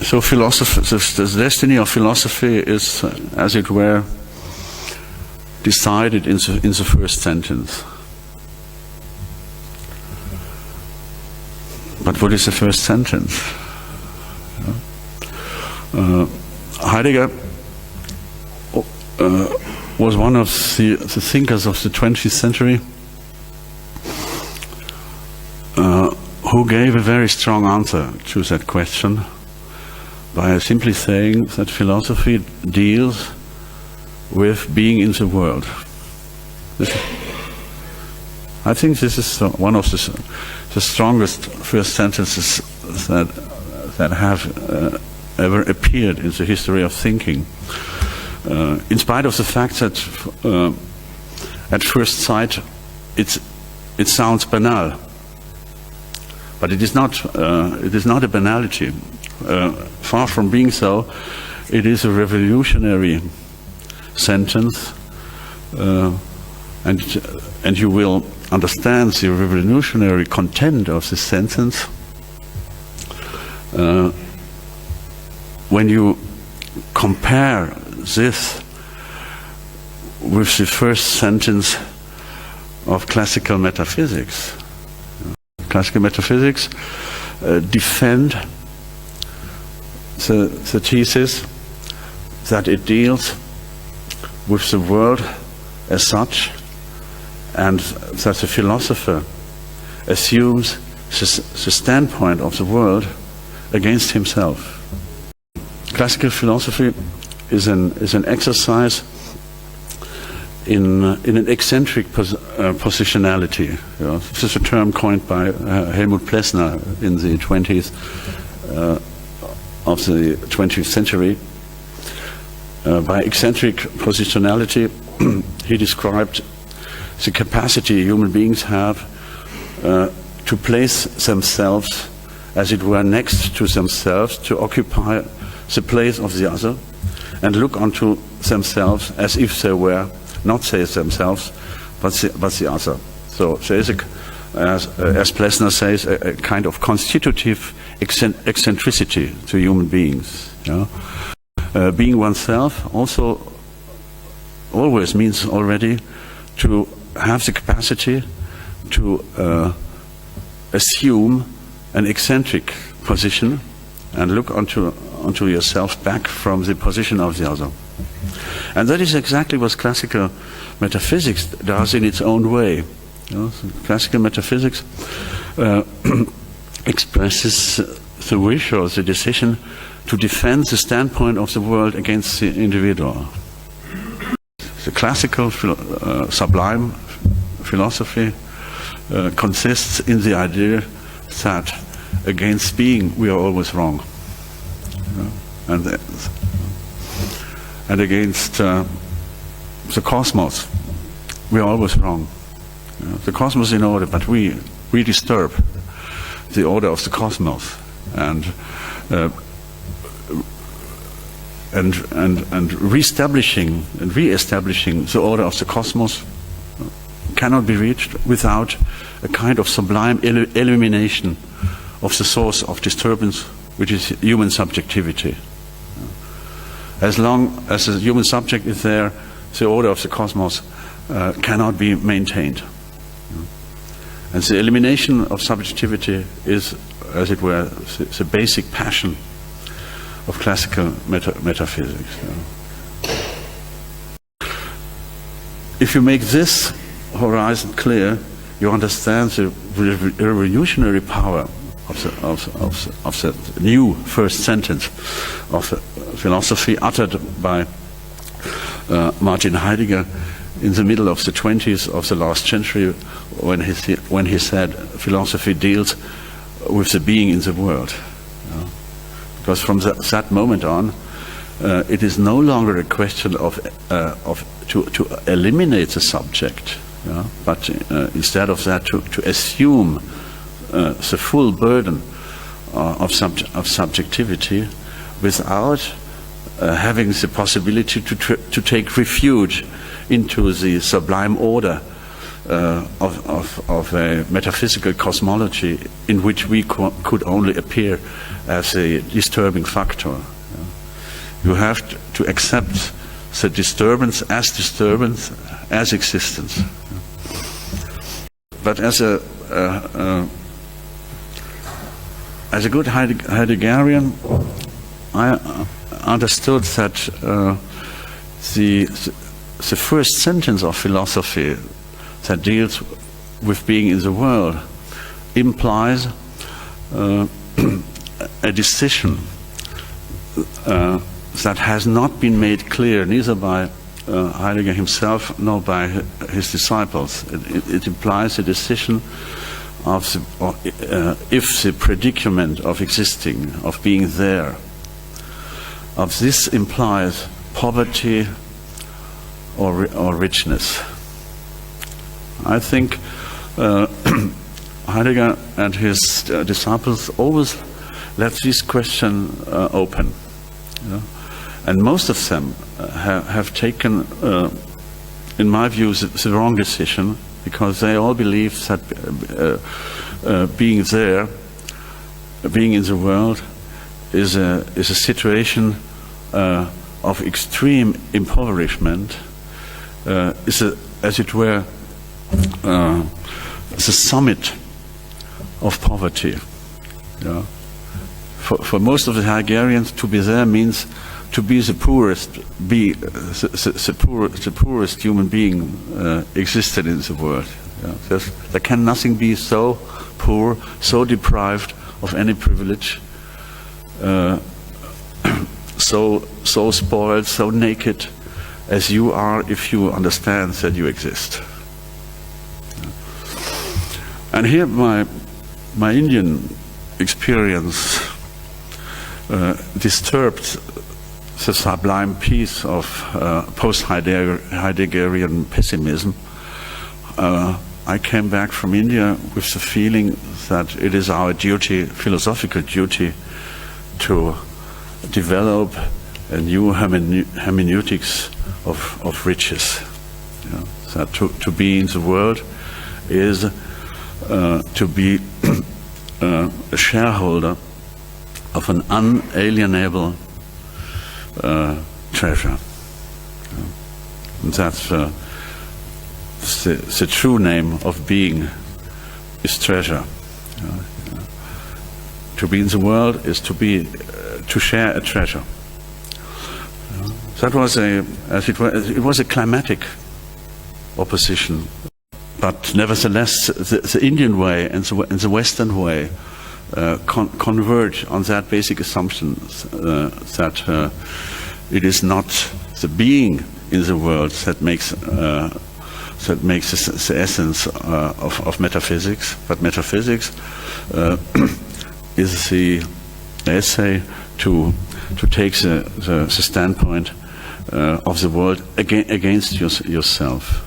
So philosophy, the destiny of philosophy is, as it were, decided in the first sentence. But what is the first sentence? Heidegger was one of the thinkers of the 20th century who gave a very strong answer to that question by simply saying that philosophy deals with being in the world. I think this is one of the strongest first sentences that have ever appeared in the history of thinking. In spite of the fact that at first sight it sounds banal, but it is not a banality. Far from being so, it is a revolutionary sentence, and you will understand the revolutionary content of this sentence when you compare this with the first sentence of classical metaphysics. Classical metaphysics defend the thesis that it deals with the world as such, and that the philosopher assumes the standpoint of the world against himself. Classical philosophy is an exercise in an eccentric positionality. This is a term coined by Helmut Plessner in the 20th of the 20th century. By eccentric positionality, he described the capacity human beings have to place themselves, as it were, next to themselves, to occupy the place of the other, and look onto themselves as if they were not themselves, but the other. So there is, as Plessner says, a kind of constitutive eccentricity to human beings. Being oneself also always means already to have the capacity to assume an eccentric position and look onto yourself back from the position of the other. And that is exactly what classical metaphysics does in its own way. Classical metaphysics expresses the wish or the decision to defend the standpoint of the world against the individual. The classical sublime philosophy consists in the idea that against being we are always wrong, and against the cosmos we are always wrong. The cosmos is in order, but we disturb the order of the cosmos, and re-establishing the order of the cosmos cannot be reached without a kind of sublime elimination of the source of disturbance, which is human subjectivity. As long as the human subject is there, the order of the cosmos cannot be maintained. And the elimination of subjectivity is, as it were, the basic passion of classical metaphysics. If you make this horizon clear, you understand the revolutionary power of the new first sentence of philosophy uttered by Martin Heidegger in the middle of the 20s of the last century, when he said philosophy deals with the being in the world. Because from that moment on, it is no longer a question to eliminate the subject, but instead of that to assume the full burden of subjectivity without having the possibility to take refuge into the sublime order of a metaphysical cosmology in which we could only appear as a disturbing factor. You have to accept the disturbance, as existence. But as a good Heideggerian, I understood that the first sentence of philosophy that deals with being in the world implies a decision that has not been made clear neither by Heidegger himself nor by his disciples. It implies a decision of if the predicament of existing, of being there, of this implies poverty or richness. I think Heidegger and his disciples always left this question open. And most of them have taken, in my view, the wrong decision, because they all believe that being there, being in the world, is a situation of extreme impoverishment, is as it were the summit of poverty. For most of the Heideggerians, to be there means to be the poorest, the poorest human being existed in the world. There can nothing be so poor, so deprived of any privilege, so spoiled, so naked as you are, if you understand that you exist. And here my Indian experience disturbed the sublime peace of post-Heideggerian pessimism. I came back from India with the feeling that it is our duty, philosophical duty, to develop a new hermeneutics of riches. That to be in the world is to be a shareholder of an unalienable treasure. And that's the true name of being is treasure. To be in the world is to share a treasure. That was it was a climatic opposition, but nevertheless the Indian way and the Western way converge on that basic assumption that it is not the being in the world that makes the essence of metaphysics, but metaphysics is the essay to take the standpoint of the world against yourself.